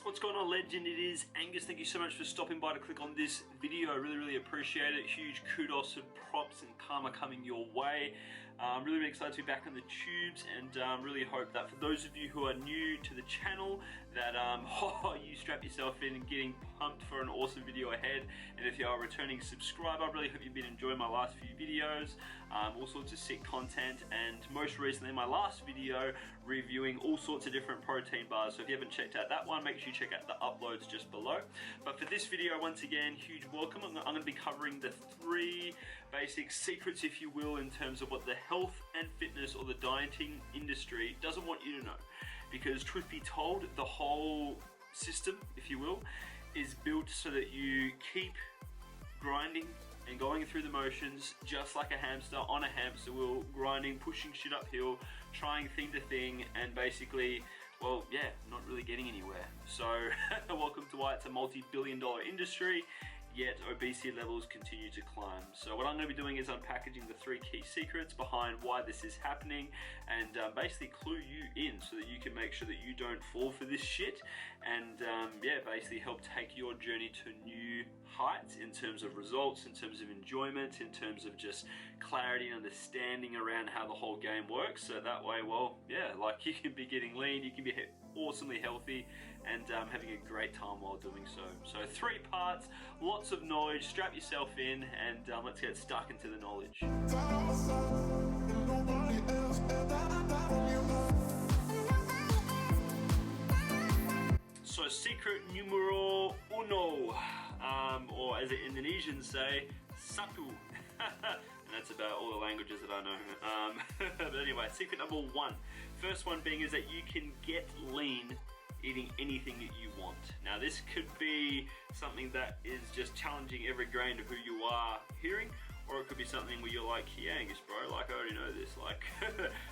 What's going on, legend? It is Angus. Thank you so much for stopping by to click on this video. I really appreciate it. Huge kudos and props and karma coming your way. I'm really excited to be back on the tubes, and really hope that for those of you who are new to the channel that you strap yourself in and getting pumped for an awesome video ahead. And if you are a returning subscriber, I really hope you've been enjoying my last few videos. All sorts of sick content, and most recently my last video reviewing all sorts of different protein bars. So if you haven't checked out that one, make sure you check out the uploads just below. But for this video, once again, huge welcome. I'm going to be covering the 3 basic secrets, if you will, in terms of what the health and fitness or the dieting industry doesn't want you to know. Because truth be told, the whole system, if you will, is built so that you keep grinding and going through the motions just like a hamster on a hamster wheel, grinding, pushing shit uphill, trying thing to thing, and basically, well, yeah, not really getting anywhere. So welcome to why it's a multi-billion-dollar industry, yet obesity levels continue to climb. So what I'm going to be doing is unpackaging the 3 key secrets behind why this is happening, and basically clue you in so that you can make sure that you don't fall for this shit, and yeah, basically help take your journey to new heights in terms of results, in terms of enjoyment, in terms of just clarity and understanding around how the whole game works. So that way, well, yeah, like you can be getting lean, you can be awesomely healthy, and having a great time while doing so. So 3 parts, lots of knowledge. Strap yourself in, and let's get stuck into the knowledge. So secret numero uno, or as the Indonesians say, satu. And that's about all the languages that I know. But anyway, secret number 1. First one being is that you can get lean eating anything that you want. Now this could be something that is just challenging every grain of who you are hearing, or it could be something where you're like, yeah, Angus bro, like I already know this, like.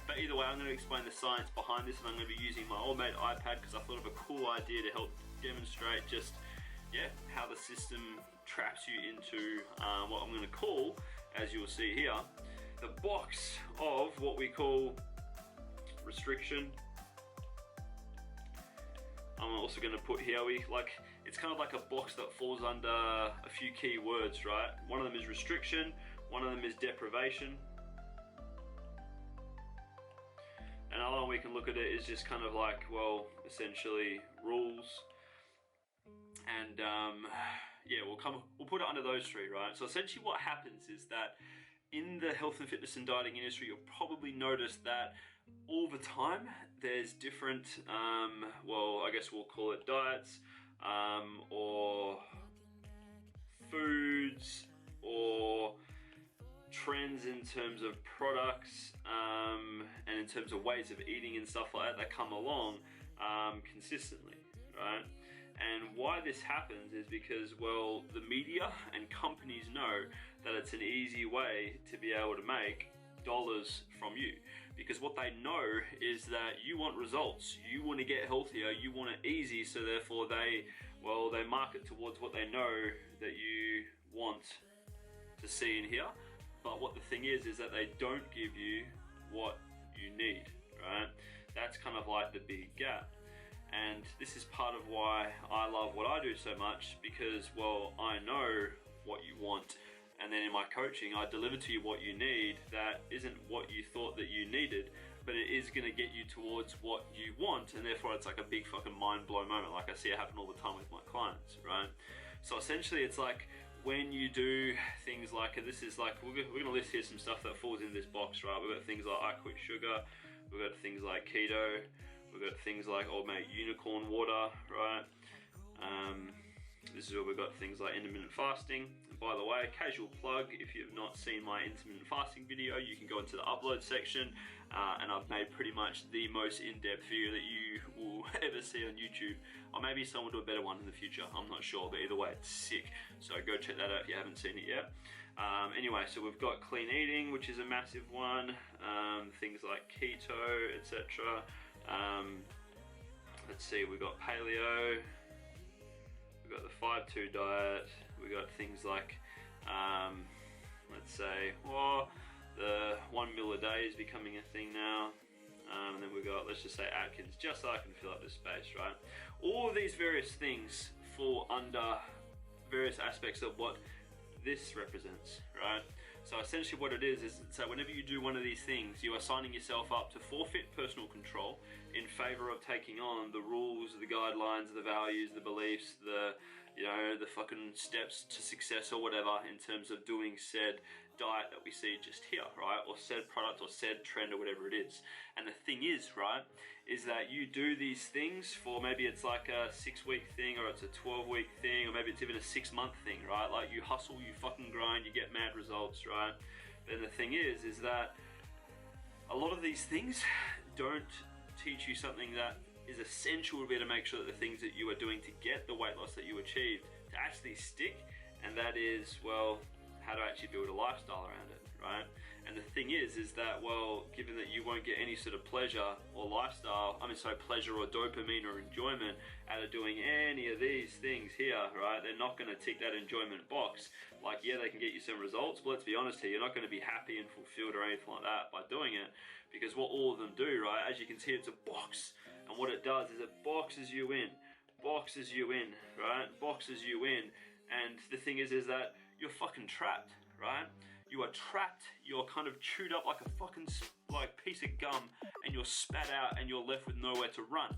But either way, I'm going to explain the science behind this, and I'm going to be using my old mate iPad because I thought of a cool idea to help demonstrate just, yeah, how the system traps you into what I'm going to call, as you will see here, the box of what we call restriction. I'm also going to put here, it's kind of like a box that falls under a few key words, right? One of them is restriction, one of them is deprivation. Another one we can look at it is just kind of like, well, essentially rules. And yeah, we'll put it under those 3, right? So essentially what happens is that in the health and fitness and dieting industry, you'll probably notice that all the time there's different, well, I guess we'll call it diets, or foods, or trends in terms of products, and in terms of ways of eating and stuff like that come along consistently, right? And why this happens is because, well, the media and companies know that it's an easy way to be able to make dollars from you, because what they know is that you want results, you want to get healthier, you want it easy, so therefore they market towards what they know that you want to see and hear. But what the thing is that they don't give you what you need, right? That's kind of like the big gap. And this is part of why I love what I do so much, because, well, I know what you want, and then in my coaching I deliver to you what you need that isn't what you thought that you needed, but it is going to get you towards what you want, and therefore it's like a big fucking mind-blowing moment, like I see it happen all the time with my clients, right? So essentially it's like when you do things like, this is like, we're going to list here some stuff that falls in this box, right? We've got things like I quit sugar, we've got things like keto, we've got things like old mate unicorn water, right? This is where we've got things like intermittent fasting. And by the way, casual plug, if you've not seen my intermittent fasting video, you can go into the upload section, and I've made pretty much the most in-depth video that you will ever see on YouTube. Or maybe someone will do a better one in the future, I'm not sure, but either way, it's sick. So go check that out if you haven't seen it yet. Anyway, so we've got clean eating, which is a massive one, things like keto, etc. Let's see, we've got paleo, we've got the 5-2 diet, we've got things like, let's say, well, the 1 meal a day is becoming a thing now. And then we've got, let's just say Atkins, just so I can fill up this space, right? all of these various things fall under various aspects of what this represents, right? So essentially what it is that whenever you do one of these things, you are signing yourself up to forfeit personal control in favor of taking on the rules, the guidelines, the values, the beliefs, the fucking steps to success or whatever in terms of doing said diet that we see just here, right? Or said product or said trend or whatever it is. And the thing is, right, is that you do these things for, maybe it's like a 6-week thing, or it's a 12-week thing, or maybe it's even a 6-month thing, right? Like you hustle, you fucking grind, you get mad results, right? And the thing is that a lot of these things don't teach you something that is essential to be able to make sure that the things that you are doing to get the weight loss that you achieved to actually stick, and that is, well, how to actually build a lifestyle around it, right? And the thing is that, well, given that you won't get any sort of pleasure or pleasure or dopamine or enjoyment out of doing any of these things here, right? They're not going to tick that enjoyment box. Like, yeah, they can get you some results, but let's be honest here, you're not going to be happy and fulfilled or anything like that by doing it, because what all of them do, right, as you can see, it's a box, and what it does is it boxes you in, right? Boxes you in, and the thing is that you're fucking trapped, right? You are trapped, you're kind of chewed up like a fucking piece of gum, and you're spat out, and you're left with nowhere to run.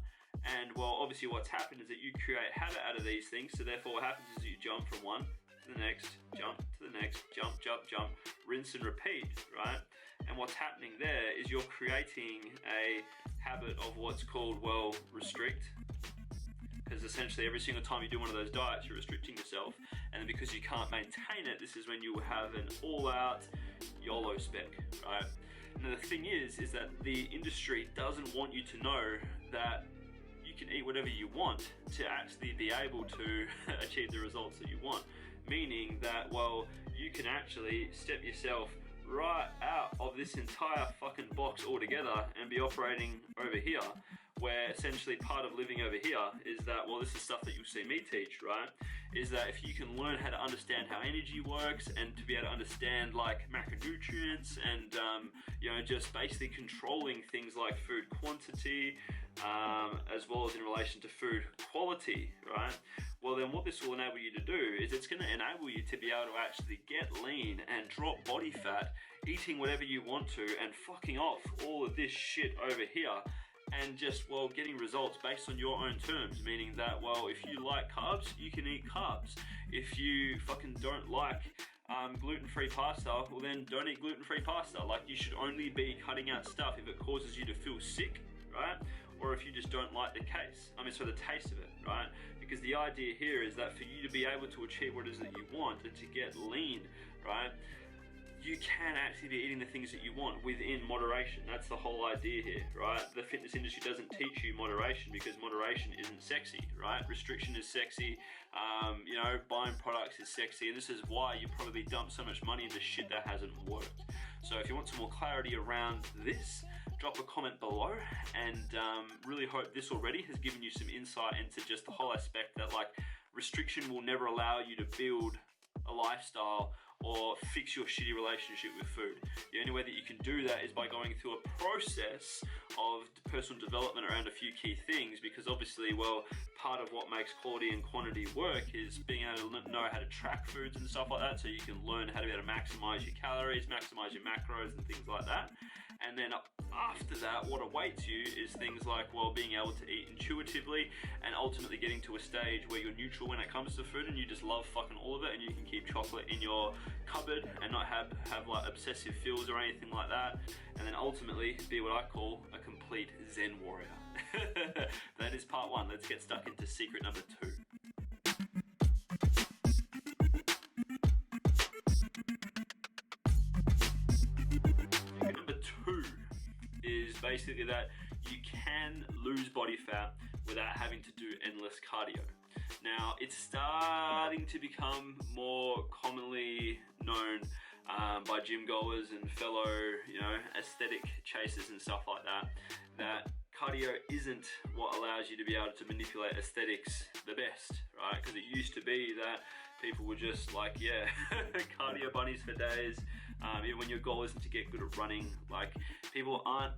And well, obviously what's happened is that you create habit out of these things, so therefore what happens is you jump from one to the next, jump to the next, jump, rinse and repeat, right? And what's happening there is you're creating a habit of what's called, well, restrict. Because essentially every single time you do one of those diets, you're restricting yourself. And then because you can't maintain it, this is when you have an all-out YOLO spec, right? Now the thing is that the industry doesn't want you to know that you can eat whatever you want to actually be able to achieve the results that you want. Meaning that, well, you can actually step yourself right out of this entire fucking box altogether and be operating over here, where essentially part of living over here is that, well, this is stuff that you'll see me teach, right? Is that if you can learn how to understand how energy works and to be able to understand like macronutrients and, just basically controlling things like food quantity, as well as in relation to food quality, right? Well, then what this will enable you to do is it's going to enable you to be able to actually get lean and drop body fat, eating whatever you want to and fucking off all of this shit over here, and just, well, getting results based on your own terms, meaning that, well, if you like carbs, you can eat carbs. If you fucking don't like gluten-free pasta, well then don't eat gluten-free pasta. Like, you should only be cutting out stuff if it causes you to feel sick, right? Or if you just don't like the taste of it, right? Because the idea here is that for you to be able to achieve what it is that you want and to get lean, right, you can actually be eating the things that you want within moderation. That's the whole idea here, right? The fitness industry doesn't teach you moderation because moderation isn't sexy, right? Restriction is sexy, buying products is sexy, and this is why you probably dump so much money into shit that hasn't worked. So if you want some more clarity around this, drop a comment below, and really hope this already has given you some insight into just the whole aspect that, like, restriction will never allow you to build a lifestyle or fix your shitty relationship with food. The only way that you can do that is by going through a process of personal development around a few key things, because obviously, well, part of what makes quality and quantity work is being able to know how to track foods and stuff like that, so you can learn how to be able to maximize your calories, maximize your macros and things like that. And then after that, what awaits you is things like, well, being able to eat intuitively and ultimately getting to a stage where you're neutral when it comes to food and you just love fucking all of it, and you can keep chocolate in your cupboard and not have like obsessive feels or anything like that, and then ultimately be what I call a complete Zen warrior. That is part one. Let's get stuck into secret number 2. Is basically that you can lose body fat without having to do endless cardio. Now, it's starting to become more commonly known by gym goers and fellow, aesthetic chasers and stuff like that, that cardio isn't what allows you to be able to manipulate aesthetics the best, right? Because it used to be that people were just like, yeah, cardio bunnies for days. Even when your goal isn't to get good at running, like, people aren't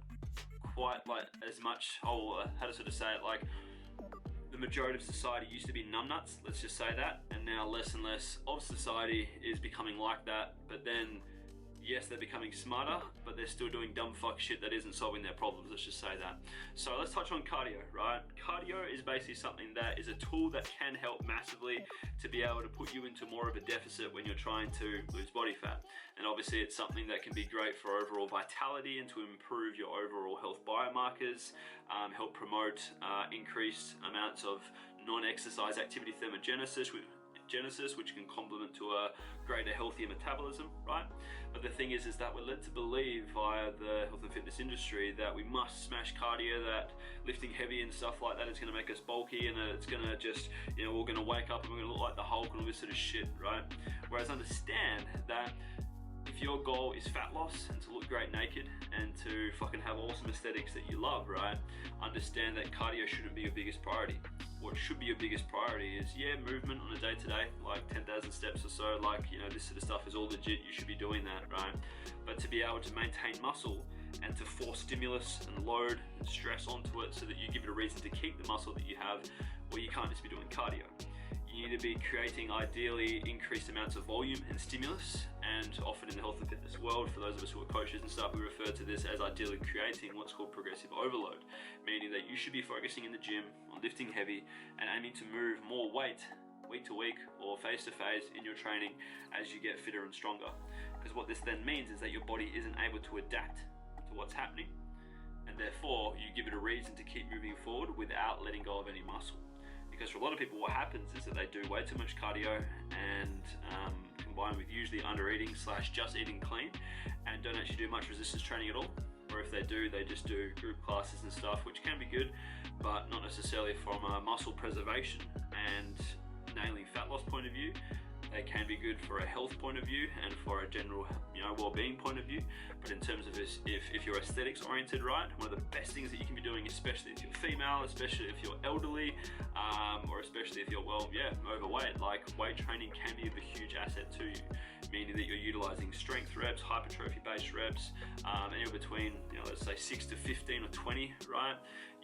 quite like as much, how to sort of say it, like, the majority of society used to be numbnuts, let's just say that, and now less and less of society is becoming like that. But then, yes, they're becoming smarter, but they're still doing dumb fuck shit that isn't solving their problems, let's just say that. So let's touch on cardio, right? Cardio is basically something that is a tool that can help massively to be able to put you into more of a deficit when you're trying to lose body fat. And obviously it's something that can be great for overall vitality and to improve your overall health biomarkers, help promote increased amounts of non-exercise activity thermogenesis, which can complement to a greater, healthier metabolism, right? But the thing is that we're led to believe via the health and fitness industry that we must smash cardio, that lifting heavy and stuff like that is going to make us bulky, and that it's going to just, you know, we're going to wake up and we're going to look like the Hulk and all this sort of shit, right? Whereas understand that if your goal is fat loss and to look great naked and to fucking have awesome aesthetics that you love, right? Understand that cardio shouldn't be your biggest priority. What should be your biggest priority is, yeah, movement on a day-to-day, like 10,000 steps or so, like, you know, this sort of stuff is all legit, you should be doing that, right? But to be able to maintain muscle and to force stimulus and load and stress onto it so that you give it a reason to keep the muscle that you have, well, you can't just be doing cardio. You need to be creating ideally increased amounts of volume and stimulus, and often in the health and fitness world, for those of us who are coaches and stuff, we refer to this as ideally creating what's called progressive overload, meaning that you should be focusing in the gym on lifting heavy and aiming to move more weight week to week or phase to phase in your training as you get fitter and stronger. Because what this then means is that your body isn't able to adapt to what's happening, and therefore you give it a reason to keep moving forward without letting go of any muscle. Because for a lot of people, what happens is that they do way too much cardio and combined with usually under eating / just eating clean, and don't actually do much resistance training at all. Or if they do, they just do group classes and stuff, which can be good, but not necessarily from a muscle preservation and nailing fat loss point of view. They can be good for a health point of view and for a general, you know, well-being point of view. But in terms of this, if you're aesthetics oriented, right, one of the best things that you can be doing, especially if you're female, especially if you're elderly, or especially if you're, well, yeah, overweight, like weight training can be a huge asset to you, meaning that you're utilizing strength reps, hypertrophy-based reps, anywhere between, you know, let's say 6 to 15 or 20, right?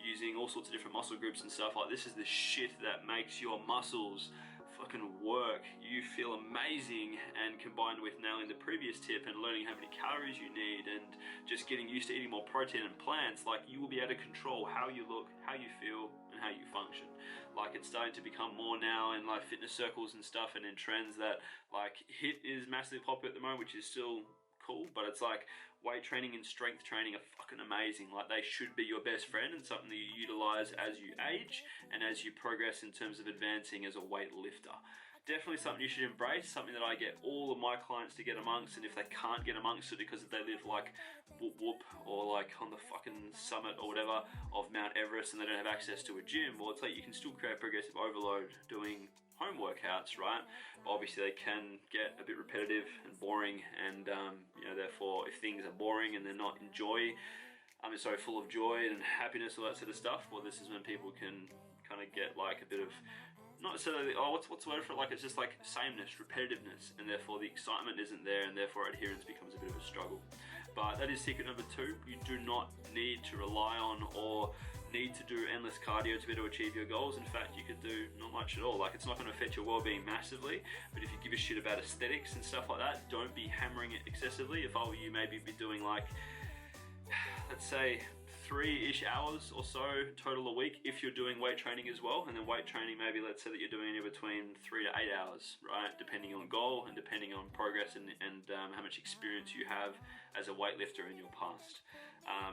Using all sorts of different muscle groups and stuff. Like, this is the shit that makes your muscles fucking work. You feel amazing, and combined with nailing the previous tip and learning how many calories you need and just getting used to eating more protein and plants, like, you will be able to control how you look, how you feel, and how you function. Like, it's starting to become more now in like fitness circles and stuff, and in trends that like HIIT is massively popular at the moment, which is still cool, but it's like weight training and strength training are fucking amazing. Like, they should be your best friend and something that you utilize as you age and as you progress in terms of advancing as a weight lifter. Definitely something you should embrace, something that I get all of my clients to get amongst, and if they can't get amongst it because they live like whoop whoop or like on the fucking summit or whatever of Mount Everest and they don't have access to a gym, well, it's like you can still create progressive overload doing home workouts, right? But obviously they can get a bit repetitive and boring, and you know, therefore if things are boring and they're not full of joy and happiness, all that sort of stuff, well, this is when people can kind of get like a bit of, not necessarily, oh, what's the word for it, like, it's just like sameness, repetitiveness, and therefore the excitement isn't there, and therefore adherence becomes a bit of a struggle. But that is secret number 2. You do not need to rely on or need to do endless cardio to be able to achieve your goals. In fact, you could do not much at all. Like, it's not going to affect your well-being massively, but if you give a shit about aesthetics and stuff like that, don't be hammering it excessively. If I were you, maybe be doing like, let's say 3-ish hours or so total a week if you're doing weight training as well. And then weight training, maybe let's say that you're doing anywhere between 3 to 8 hours, right? Depending on goal and depending on progress and how much experience you have as a weightlifter in your past.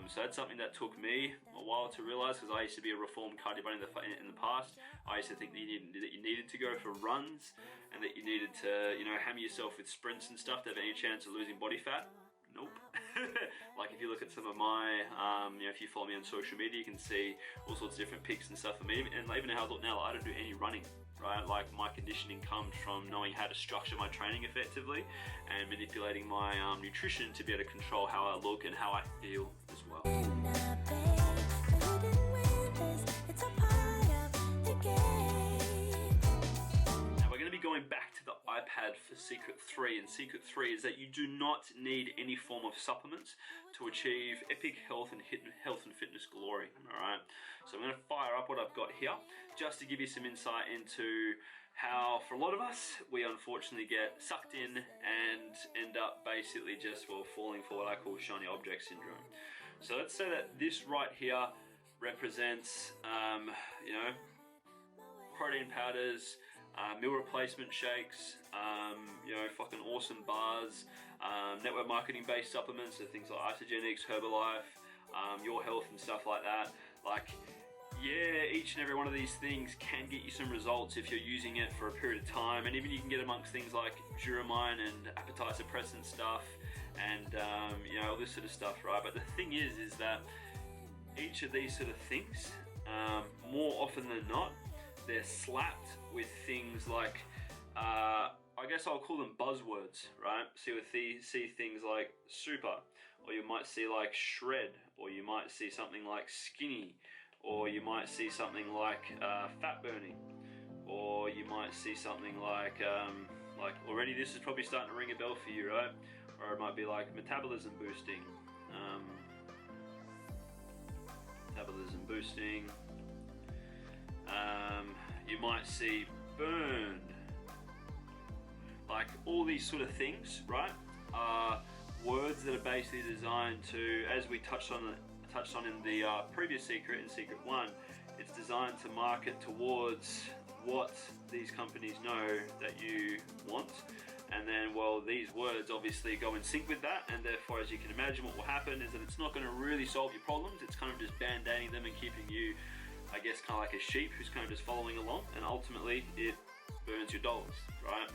So that's something that took me a while to realize, because I used to be a reformed cardio bunny in the past. I used to think that you needed to go for runs and that you needed to, you know, hammer yourself with sprints and stuff to have any chance of losing body fat. Nope. Like, if you look at some of my, you know, if you follow me on social media, you can see all sorts of different pics and stuff of me. And even how I look now, I don't do any running, right? Like, my conditioning comes from knowing how to structure my training effectively and manipulating my nutrition to be able to control how I look and how I feel as well. Now we're going to be going back to the iPad had for secret 3, and secret 3 is that you do not need any form of supplements to achieve epic health and fitness glory. All right, so I'm going to fire up what I've got here just to give you some insight into how, for a lot of us, we unfortunately get sucked in and end up basically just, well, falling for what I call shiny object syndrome. So let's say that this right here represents, you know, protein powders, meal replacement shakes, you know, fucking awesome bars, network marketing based supplements, so things like Isogenics, Herbalife, Your Health and stuff like that. Like, yeah, each and every one of these things can get you some results if you're using it for a period of time, and even you can get amongst things like Duramine and appetite suppressant stuff, and you know, all this sort of stuff, right? But the thing is that each of these sort of things, more often than not, they're slapped with things like, I guess I'll call them buzzwords, right? So you see things like super, or you might see like shred, or you might see something like skinny, or you might see something like fat burning, or you might see something like already this is probably starting to ring a bell for you, right? Or it might be like metabolism boosting, you might see burn, like all these sort of things, right? Are words that are basically designed to, as we touched on in the previous secret, in secret 1, it's designed to market towards what these companies know that you want, and then, well, these words obviously go in sync with that, and therefore, as you can imagine, what will happen is that it's not going to really solve your problems. It's kind of just band-aiding them and keeping you, I guess, kind of like a sheep who's kind of just following along, and ultimately it burns your dollars, right?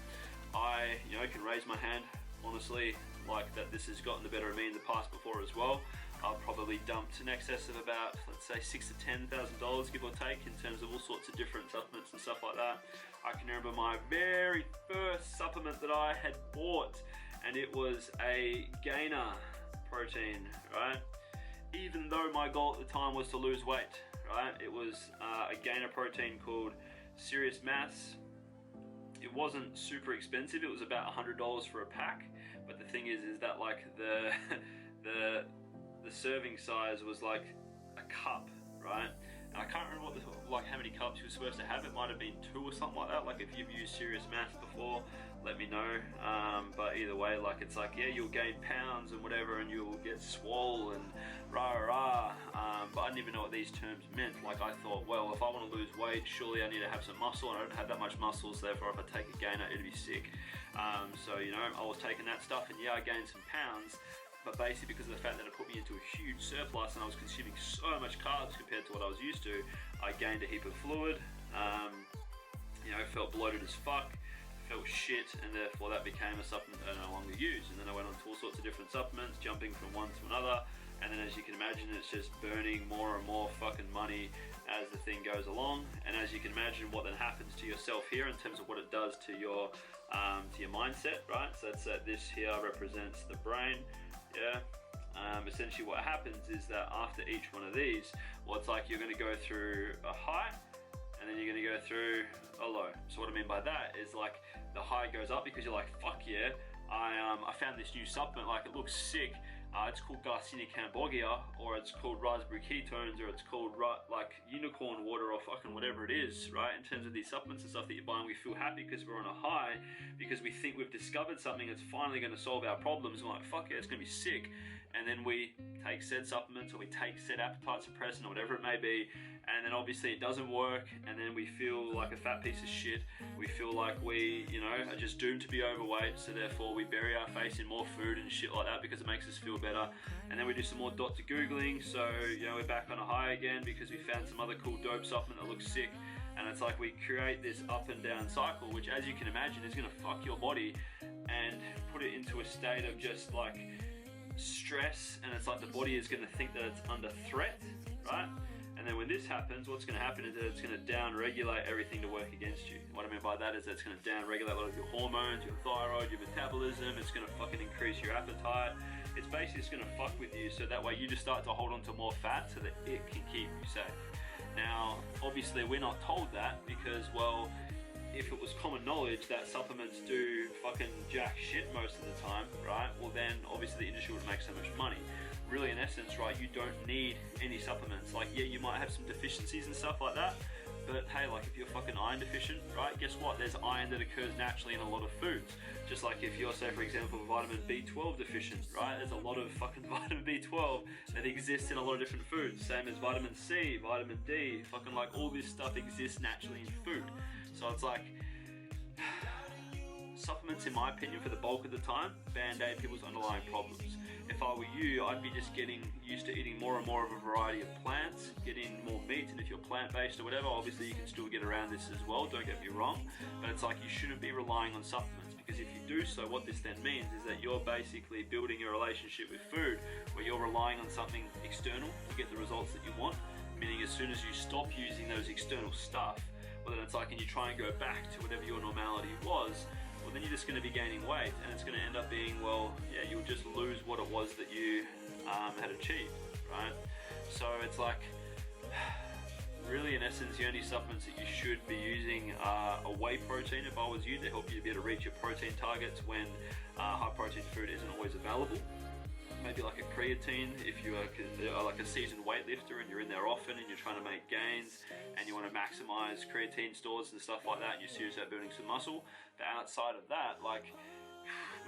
I, you know, can raise my hand, honestly, like that this has gotten the better of me in the past before as well. I've probably dumped in excess of about, let's say, $6,000 to $10,000, give or take, in terms of all sorts of different supplements and stuff like that. I can remember my very first supplement that I had bought, and it was a gainer protein, right? Even though my goal at the time was to lose weight, right? It was a gainer protein called Serious Mass. It wasn't super expensive. It was about $100 for a pack. But the thing is that like the serving size was like a cup, right? And I can't remember what how many cups you were supposed to have. It might have been 2 or something like that. Like if you've used Serious Mass before, let me know. But either way, like it's like, yeah, you'll gain pounds and whatever, and you'll get swole and rah rah. But I didn't even know what these terms meant. Like I thought, well, if I want to lose weight, surely I need to have some muscle, and I don't have that much muscle, so therefore if I take a gainer, it'd be sick. So you know, I was taking that stuff, and yeah, I gained some pounds. But basically because of the fact that it put me into a huge surplus and I was consuming so much carbs compared to what I was used to, I gained a heap of fluid, you know, felt bloated as fuck, felt shit, and therefore that became a supplement that I no longer use. And then I went on to all sorts of different supplements, jumping from one to another, and then as you can imagine, it's just burning more and more fucking money as the thing goes along. And as you can imagine, what then happens to yourself here in terms of what it does to your mindset, right? So that's this here represents the brain. Yeah. Essentially what happens is that after each one of these, well, it's like you're going to go through a high, and then you're going to go through a low. So what I mean by that is like the high goes up because you're like, fuck yeah, I found this new supplement, like it looks sick. It's called Garcinia cambogia, or it's called raspberry ketones, or it's called like unicorn water, or fucking whatever it is, right? In terms of these supplements and stuff that you're buying, we feel happy because we're on a high, because we think we've discovered something that's finally going to solve our problems. We're like, fuck yeah, it's going to be sick. And then we take said supplements, or we take said appetite suppressant, or whatever it may be, and then obviously it doesn't work, and then we feel like a fat piece of shit. We feel like we, you know, are just doomed to be overweight, so therefore we bury our face in more food and shit like that because it makes us feel better. And then we do some more Dr. Googling, so, you know, we're back on a high again because we found some other cool dope supplement that looks sick. And it's like we create this up and down cycle, which, as you can imagine, is going to fuck your body and put it into a state of just like stress, and it's like the body is going to think that it's under threat, right? And then when this happens, what's going to happen is that it's going to down-regulate everything to work against you. What I mean by that is that it's going to down-regulate a lot of your hormones, your thyroid, your metabolism. It's going to fucking increase your appetite. It's basically just going to fuck with you, so that way you just start to hold on to more fat so that it can keep you safe. Now, obviously we're not told that because, well, if it was common knowledge that supplements do fucking jack shit most of the time, right, well then obviously the industry would make so much money. Really, in essence, right, you don't need any supplements. Like, yeah, you might have some deficiencies and stuff like that, but hey, like if you're fucking iron deficient, right, guess what? There's iron that occurs naturally in a lot of foods. Just like if you're, say, for example, vitamin B12 deficient, right, there's a lot of fucking vitamin B12 that exists in a lot of different foods. Same as vitamin C, vitamin D, fucking like all this stuff exists naturally in food. So it's like, supplements, in my opinion, for the bulk of the time, band-aid people's underlying problems. If I were you, I'd be just getting used to eating more and more of a variety of plants, getting more meat, and if you're plant-based or whatever, obviously you can still get around this as well, don't get me wrong, but it's like you shouldn't be relying on supplements, because if you do so, what this then means is that you're basically building a relationship with food where you're relying on something external to get the results that you want, meaning as soon as you stop using those external stuff, well then it's like, and you try and go back to whatever your normality was, well then you're just going to be gaining weight, and it's going to end up being, well, yeah, you'll just lose what it was that you had achieved, right? So it's like, really in essence, the only supplements that you should be using are a whey protein, if I was you, to help you to be able to reach your protein targets when high protein food isn't always available. Maybe like a creatine if you are like a seasoned weightlifter and you're in there often and you're trying to make gains and you want to maximize creatine stores and stuff like that, and you're serious about building some muscle. But outside of that, like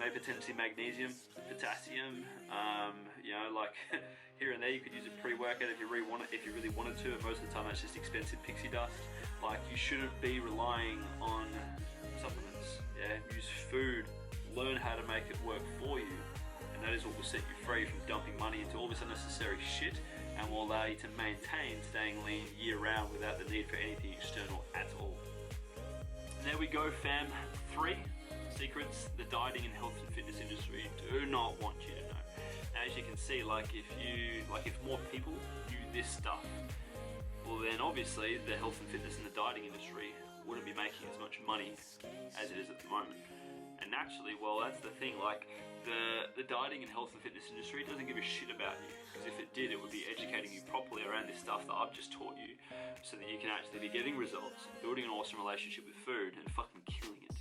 maybe potentially magnesium, potassium, you know, like here and there you could use a pre-workout if you really wanted to, and most of the time that's just expensive pixie dust. Like, you shouldn't be relying on supplements. Yeah, use food, learn how to make it work for you. And that is what will set you free from dumping money into all this unnecessary shit, and will allow you to maintain staying lean year round without the need for anything external at all. And there we go, fam. 3 secrets the dieting and health and fitness industry do not want you to know. Now, as you can see, like if more people knew this stuff, well then obviously the health and fitness and the dieting industry wouldn't be making as much money as it is at the moment. And naturally, well, that's the thing, like the dieting and health and fitness industry doesn't give a shit about you, because if it did, it would be educating you properly around this stuff that I've just taught you, so that you can actually be getting results, building an awesome relationship with food, and fucking killing it.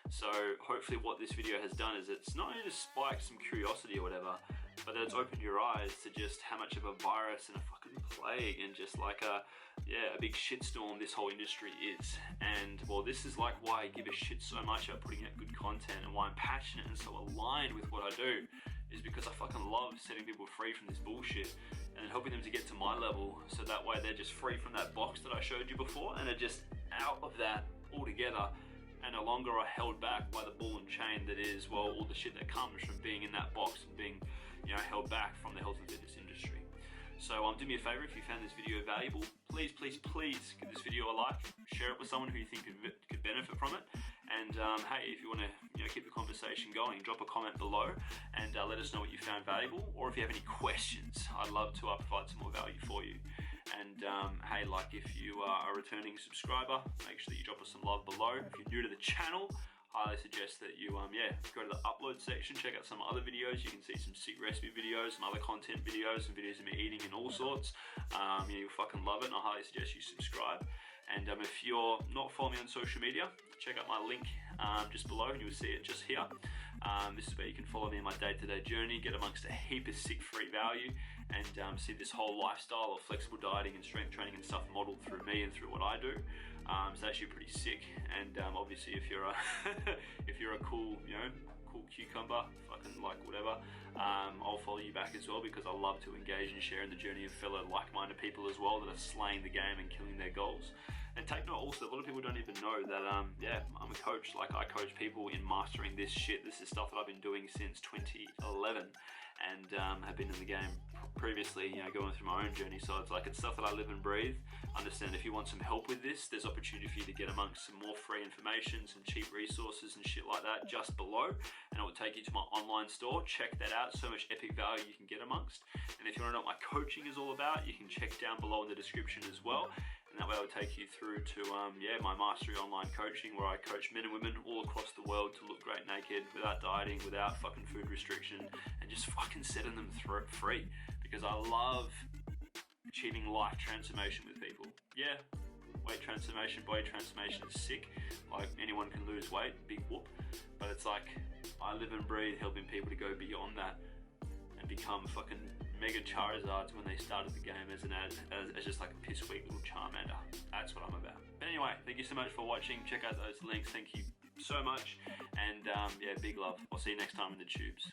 So hopefully what this video has done is it's not only just spiked some curiosity or whatever, but that it's opened your eyes to just how much of a virus and a fucking plague and just like a big shitstorm this whole industry is. And well, this is like why I give a shit so much about putting out good content, and why I'm passionate and so aligned with what I do, is because I fucking love setting people free from this bullshit and helping them to get to my level, so that way they're just free from that box that I showed you before, and are just out of that altogether, and no longer are held back by the ball and chain that is, well, all the shit that comes from being in that box and being, you know, held back from the health and fitness industry. So do me a favor, if you found this video valuable, please give this video a like, share it with someone who you think could benefit from it, and hey, if you want to keep the conversation going, drop a comment below and let us know what you found valuable, or if you have any questions, I'd love to provide some more value for you. And hey, like if you are a returning subscriber, make sure that you drop us some love below. If you're new to the channel, highly suggest that you go to the upload section, check out some other videos. You can see some sick recipe videos, some other content videos, some videos of me eating and all sorts. You'll fucking love it, and I highly suggest you subscribe. And if you're not following me on social media, check out my link just below, and you'll see it just here. This is where you can follow me in my day-to-day journey, get amongst a heap of sick free value, and see this whole lifestyle of flexible dieting and strength training and stuff modeled through me and through what I do. It's actually pretty sick, and obviously if you're a if you're a cool cucumber, fucking like whatever, I'll follow you back as well, because I love to engage and share in the journey of fellow like-minded people as well that are slaying the game and killing their goals. And take note also, a lot of people don't even know that I'm a coach. Like, I coach people in mastering this shit. This is stuff that I've been doing since 2011, and have been in the game previously, going through my own journey. So it's stuff that I live and breathe. Understand, if you want some help with this, there's opportunity for you to get amongst some more free information, some cheap resources and shit like that just below, and it will take you to my online store. Check that out. So much epic value you can get amongst. And if you want to know what my coaching is all about, you can check down below in the description as well. And that way I'll take you through to my mastery online coaching, where I coach men and women all across the world to look great naked, without dieting, without fucking food restriction, and just fucking setting them free. Because I love achieving life transformation with people. Yeah, weight transformation, body transformation is sick. Like, anyone can lose weight, big whoop. But it's like, I live and breathe helping people to go beyond that and become fucking mega Charizards when they started the game as just like a piss weak little Charmander. That's what I'm about. But anyway, thank you so much for watching. Check out those links. Thank you so much. And yeah, big love. I'll see you next time in the tubes.